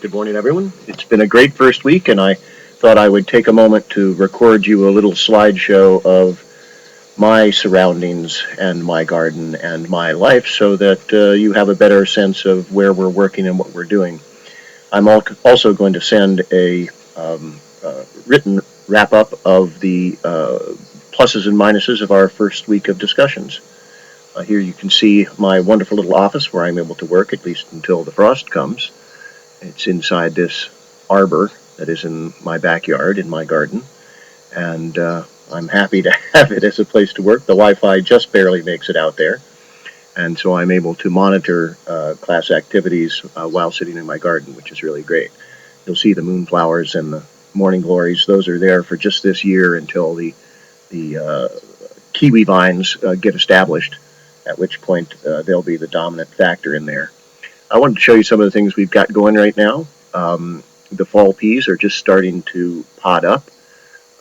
Good morning, everyone. It's been a great first week, and I thought I would take a moment to record you a little slideshow of my surroundings and my garden and my life so that you have a better sense of where we're working and what we're doing. I'm also going to send a written wrap-up of the pluses and minuses of our first week of discussions. Here you can see my wonderful little office where I'm able to work, at least until the frost comes. It's inside this arbor that is in my backyard, in my garden, and I'm happy to have it as a place to work. The Wi-Fi just barely makes it out there, and so I'm able to monitor class activities while sitting in my garden, which is really great. You'll see the moonflowers and the morning glories. Those are there for just this year until the kiwi vines get established, at which point they'll be the dominant factor in there. I wanted to show you some of the things we've got going right now. The fall peas are just starting to pod up.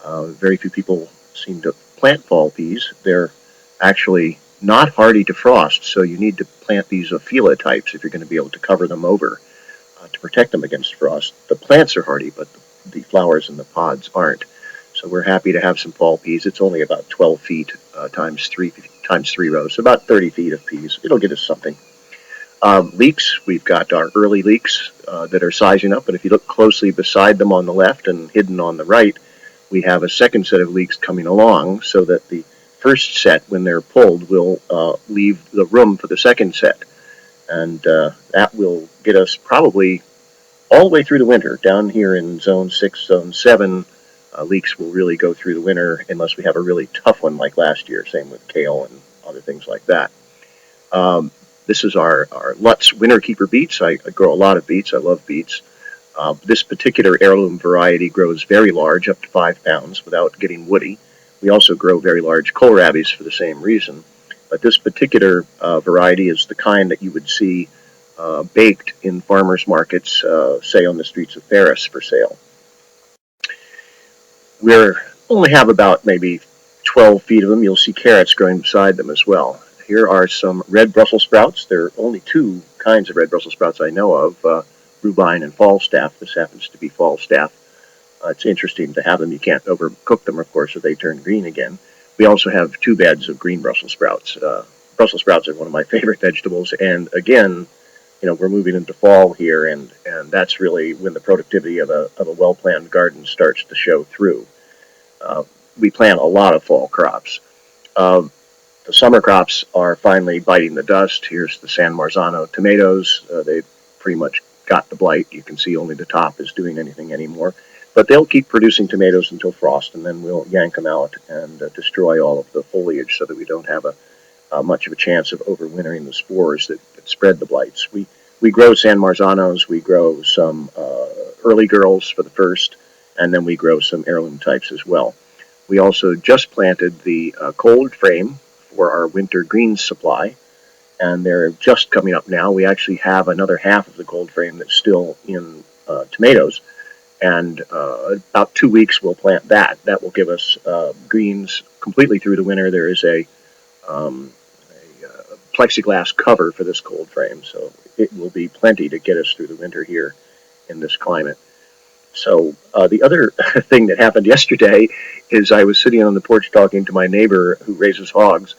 Very few people seem to plant fall peas. They're actually not hardy to frost, so you need to plant these Ophelia types if you're going to be able to cover them over to protect them against frost. The plants are hardy, but the flowers and the pods aren't. So we're happy to have some fall peas. It's only about 12 feet times three rows, so about 30 feet of peas. It'll get us something. Leeks, we've got our early leeks that are sizing up, but if you look closely beside them on the left and hidden on the right, we have a second set of leeks coming along so that the first set, when they're pulled, will leave the room for the second set. And that will get us probably all the way through the winter. Down here in Zone 6, Zone 7, leeks will really go through the winter unless we have a really tough one like last year, same with kale and other things like that. This is our Lutz Winter Keeper beets. I grow a lot of beets. I love beets. This particular heirloom variety grows very large, up to 5 pounds, without getting woody. We also grow very large kohlrabis for the same reason. But this particular variety is the kind that you would see baked in farmers markets, say on the streets of Paris for sale. We only have about maybe 12 feet of them. You'll see carrots growing beside them as well. Here are some red Brussels sprouts. There are only 2 kinds of red Brussels sprouts I know of, rhubarb and Falstaff. This happens to be Falstaff. It's interesting to have them. You can't overcook them, of course, or they turn green again. We also have 2 beds of green Brussels sprouts. Brussels sprouts are one of my favorite vegetables, and again, we're moving into fall here, and that's really when the productivity of a well-planned garden starts to show through. We plant a lot of fall crops. The summer crops are finally biting the dust. Here's the San Marzano tomatoes. They've pretty much got the blight. You can see only the top is doing anything anymore. But they'll keep producing tomatoes until frost, and then we'll yank them out and destroy all of the foliage so that we don't have much of a chance of overwintering the spores that spread the blights. We grow San Marzanos. We grow some early girls for the first, and then we grow some heirloom types as well. We also just planted the cold frame for our winter greens supply, and they're just coming up now. We actually have another half of the cold frame that's still in tomatoes, and about 2 weeks we'll plant that. That will give us greens completely through the winter. There is a plexiglass cover for this cold frame, so it will be plenty to get us through the winter here in this climate. So the other thing that happened yesterday is I was sitting on the porch talking to my neighbor who raises hogs,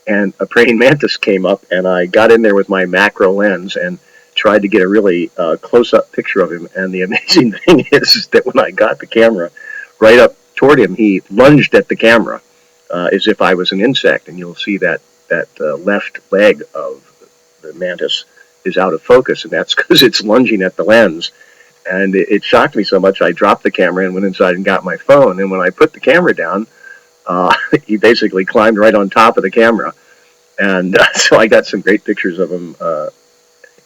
and a praying mantis came up, and I got in there with my macro lens and tried to get a really close-up picture of him. And the amazing thing is that when I got the camera right up toward him, he lunged at the camera as if I was an insect, and you'll see that left leg of the mantis is out of focus, and that's because it's lunging at the lens. And it shocked me so much, I dropped the camera and went inside and got my phone. And when I put the camera down, he basically climbed right on top of the camera. And so I got some great pictures of him,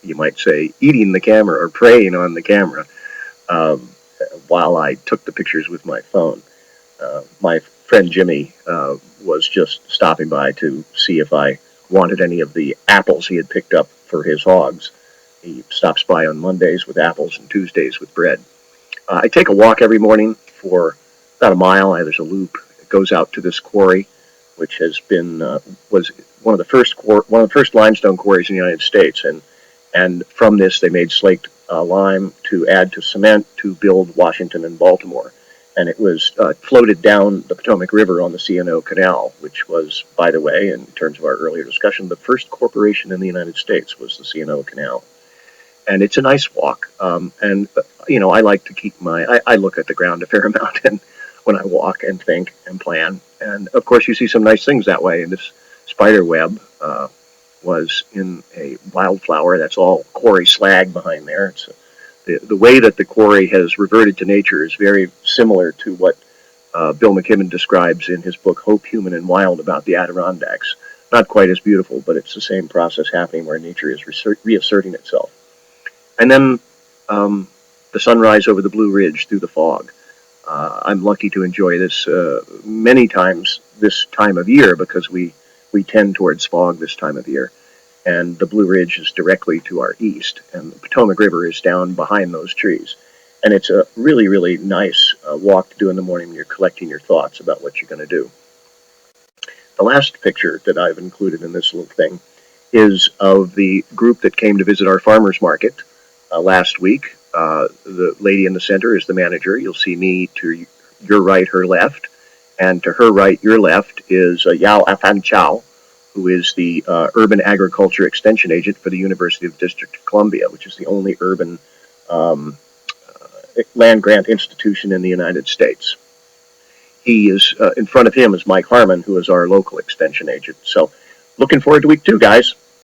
you might say, eating the camera or preying on the camera while I took the pictures with my phone. My friend Jimmy was just stopping by to see if I wanted any of the apples he had picked up for his hogs. He stops by on Mondays with apples and Tuesdays with bread. I take a walk every morning for about a mile. There's a loop. It goes out to this quarry, which has been was one of the first limestone quarries in the United States, and from this they made slate lime to add to cement to build Washington and Baltimore. And it was floated down the Potomac River on the C&O Canal, which was, by the way, in terms of our earlier discussion, the first corporation in the United States was the C&O Canal. And it's a nice walk. I like to keep I look at the ground a fair amount and when I walk and think and plan. And of course, you see some nice things that way. And this spider web was in a wildflower. That's all quarry slag behind there. It's the way that the quarry has reverted to nature is very similar to what Bill McKibben describes in his book Hope, Human and Wild about the Adirondacks. Not quite as beautiful, but it's the same process happening where nature is reasserting itself. And then the sunrise over the Blue Ridge through the fog. I'm lucky to enjoy this many times this time of year because we tend towards fog this time of year. And the Blue Ridge is directly to our east, and the Potomac River is down behind those trees. And it's a really, really nice walk to do in the morning when you're collecting your thoughts about what you're going to do. The last picture that I've included in this little thing is of the group that came to visit our farmers market last week. The lady in the center is the manager. You'll see me to your right, her left, and to her right, your left is Yao Afan Chow, who is the Urban Agriculture Extension Agent for the University of the District of Columbia, which is the only urban land grant institution in the United States. He is in front of him is Mike Harmon, who is our local extension agent. So looking forward to week 2, guys.